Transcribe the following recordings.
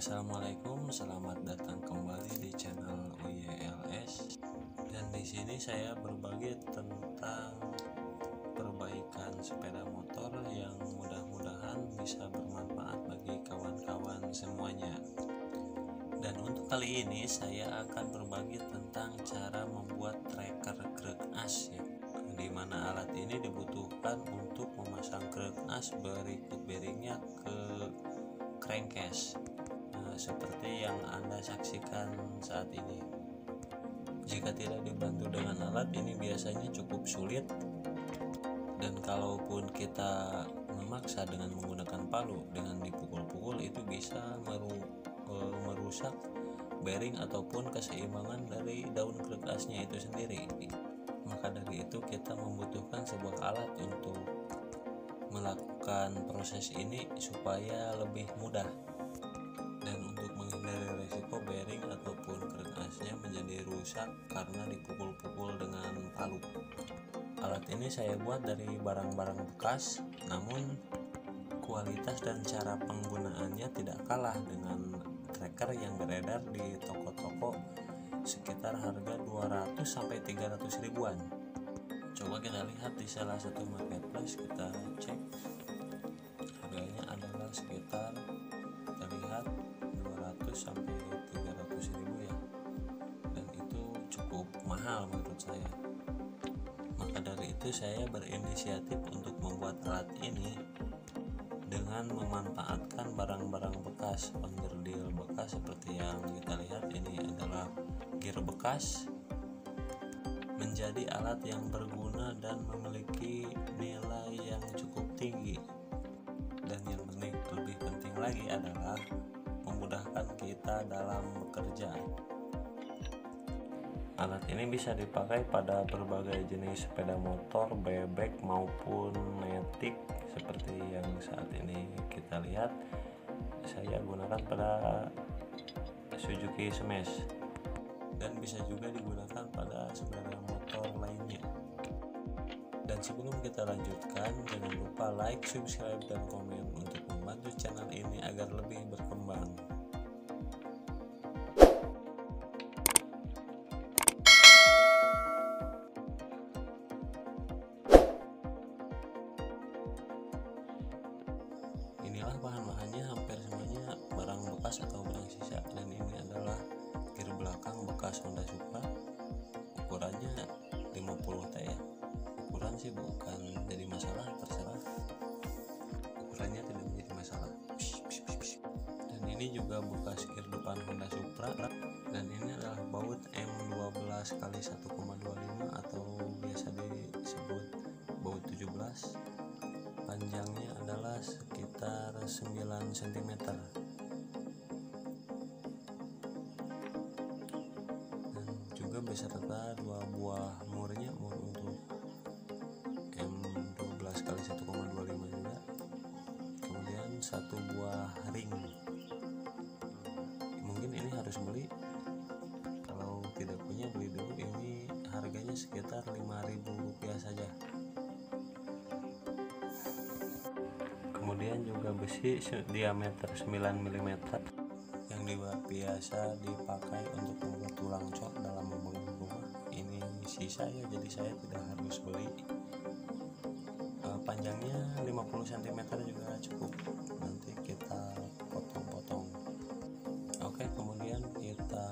Assalamualaikum, selamat datang kembali di channel UYLS. Dan di sini saya berbagi tentang perbaikan sepeda motor yang mudah-mudahan bisa bermanfaat bagi kawan-kawan semuanya. Dan untuk kali ini saya akan berbagi tentang cara membuat tracker krek as ya, di mana alat ini dibutuhkan untuk memasang krek as berikut bearingnya ke crankcase. Seperti yang Anda saksikan saat ini. Jika tidak dibantu dengan alat ini biasanya cukup sulit, dan kalaupun kita memaksa dengan menggunakan palu dengan dipukul-pukul itu bisa merusak bearing ataupun keseimbangan dari daun krek asnya itu sendiri. Maka dari itu kita membutuhkan sebuah alat untuk melakukan proses ini supaya lebih mudah. Dan untuk menghindari resiko bearing ataupun krek asnya menjadi rusak karena dipukul-pukul dengan palu. Alat ini saya buat dari barang-barang bekas, namun kualitas dan cara penggunaannya tidak kalah dengan tracker yang beredar di toko-toko sekitar harga 200-300 ribuan. Coba kita lihat di salah satu marketplace, kita cek harganya adalah sekitar, kita lihat 200-300 ribu ya, dan itu cukup mahal menurut saya. Maka dari itu saya berinisiatif untuk membuat alat ini dengan memanfaatkan barang-barang bekas, onderdil bekas seperti yang kita lihat ini adalah gear bekas, menjadi alat yang berguna dan memiliki nilai yang cukup tinggi. Dan yang lebih penting lagi adalah memudahkan kita dalam bekerja. Alat ini bisa dipakai pada berbagai jenis sepeda motor, bebek maupun matic seperti yang saat ini kita lihat. Saya gunakan pada Suzuki Smash dan bisa juga digunakan pada sepeda motor lainnya. Dan sebelum kita lanjutkan, jangan lupa like, subscribe, dan komen untuk membantu channel ini agar lebih berkembang. Inilah bahan-bahannya, hampir semuanya barang bekas atau barang sisa. Dan ini adalah gear belakang bekas Honda Supra, ukurannya 50 T ya. Ukuran sih bukan jadi masalah, terserah, ukurannya tidak menjadi masalah. Dan ini juga bekas gear depan Honda Supra, dan ini adalah baut M12x1,25 atau biasa disebut baut 17. Panjangnya adalah sekitar 9 cm. Dan juga beserta dua buah murnya, mur untuk M12x1,25 juga. Kemudian satu buah ring. Mungkin ini harus beli, kalau tidak punya beli dulu. Ini harganya sekitar Rp5.000 saja. Kemudian juga besi diameter 9 mm yang biasa dipakai untuk membuat tulang cor dalam membangun rumah. Ini sisa ya, jadi saya tidak harus beli. Panjangnya 50 cm juga cukup, nanti kita potong-potong. Oke, kemudian kita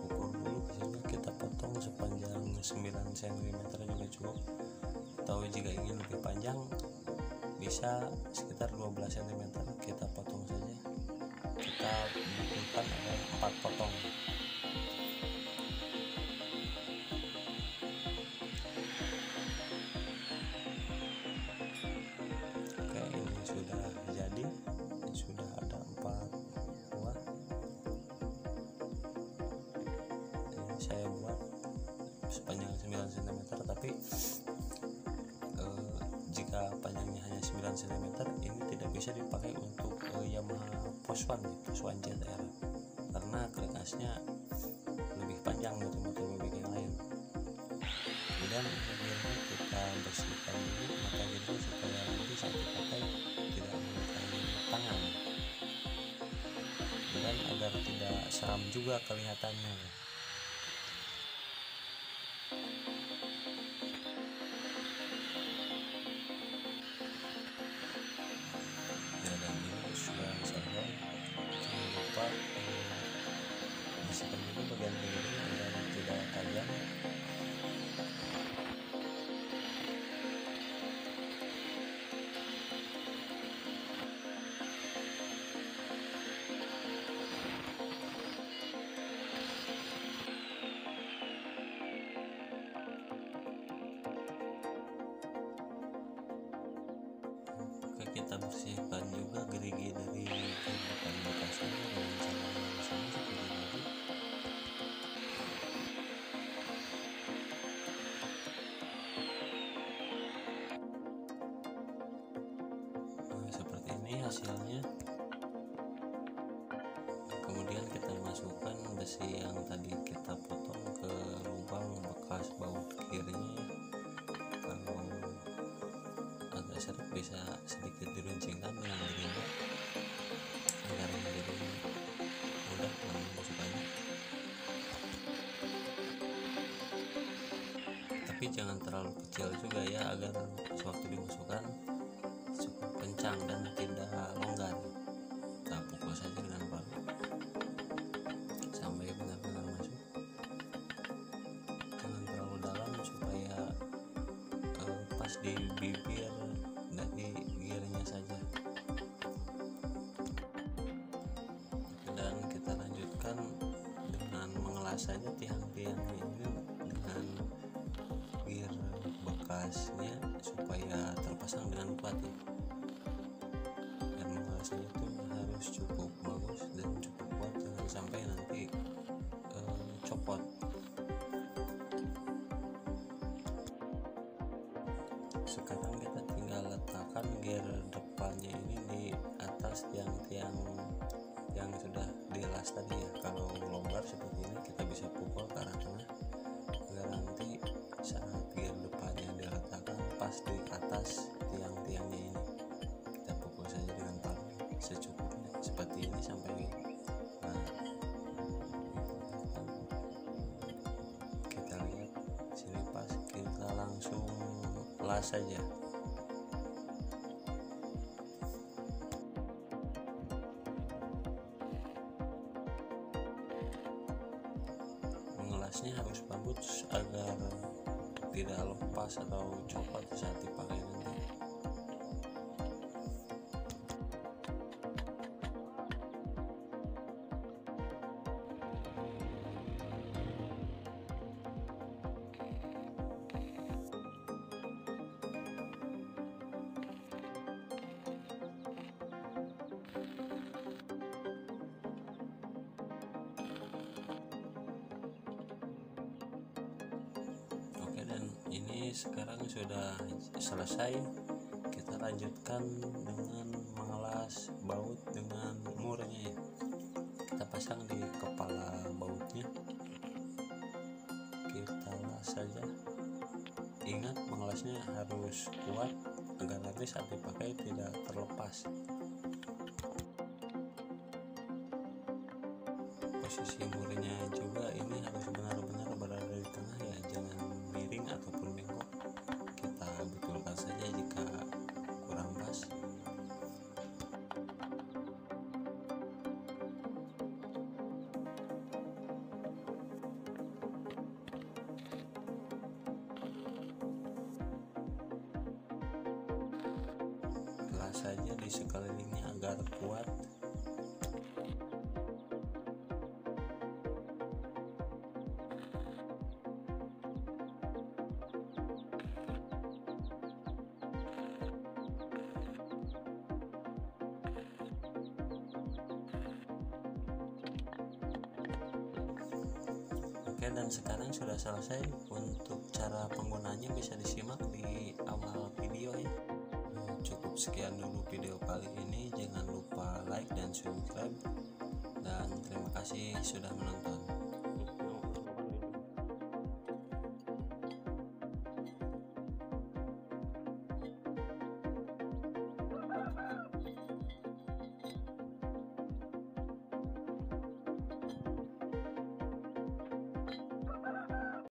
ukur dulu, biasanya kita potong sepanjang 9 cm juga cukup, atau jika ingin lebih panjang bisa sekitar 12 cm, kita potong saja. Kita butuhkan ada 4 potong. Oke, ini sudah jadi, sudah ada 4 buah. Ini saya buat sepanjang 9 cm, tapi jika panjangnya hanya 9 cm ini tidak bisa dipakai untuk Yamaha Poswan ZR, karena krek asnya lebih panjang dari motor bebek yang lain. Kemudian gearnya kita bersihkan dulu mata gearnya supaya nanti saat dipakai tidak melukai tangan. Dan agar tidak seram juga kelihatannya. Ya, dan ini sudah selesai. Jangan lupa bersihkan dulu bagian pinggirnya agar tidak tajam. Kita bersihkan juga gerigi dari bagian bekasnya dengan cara yang sama seperti tadi. Seperti ini hasilnya. Kemudian kita masukkan besi yang tadi kita potong ke lubang bekas baut kirinya. Kalau agak seret bisa sedikit diruncingkan dengan gerinda agar menjadi mudah memasukkannya. Tapi jangan terlalu kecil juga ya, agar sewaktu dimasukkan cukup kencang dan tidak longgar. Kita pukul saja dengan palu sampai benar-benar masuk. Jangan terlalu dalam supaya pas di bibir dari gearnya saja. Dan kita lanjutkan dengan mengelas saja tiang-tiangnya ini dengan gear bekasnya supaya terpasang dengan kuat ya. Dan mengelasnya itu harus cukup bagus dan cukup kuat, jangan sampai nanti copot. Sekarang kita tinggal letakkan gear depannya ini di atas tiang-tiang yang sudah dilas tadi ya. Kalau longgar seperti ini kita bisa pukul ke arah tengah agar nanti saat gear depannya diletakkan pas di atas tiang-tiangnya ini. Kita pukul saja dengan palu secukupnya seperti ini sampai kita lihat sini pas, kita langsung las saja. Mengelasnya harus bagus agar tidak lepas atau copot saat dipakai nanti. Ini sekarang sudah selesai. Kita lanjutkan dengan mengelas baut dengan murnya ya. Kita pasang di kepala bautnya, kita las saja. Ingat mengelasnya harus kuat agar nanti saat dipakai tidak terlepas. Posisi murnya juga ini harus benar-benar berada di tengah ya, jangan miring ataupun bengkok. Kita betulkan saja jika kurang pas. Las saja di sekelilingnya agar kuat. Oke, dan sekarang sudah selesai. Untuk cara penggunaannya bisa disimak di awal video ya. Cukup sekian dulu video kali ini. Jangan lupa like dan subscribe, dan terima kasih sudah menonton.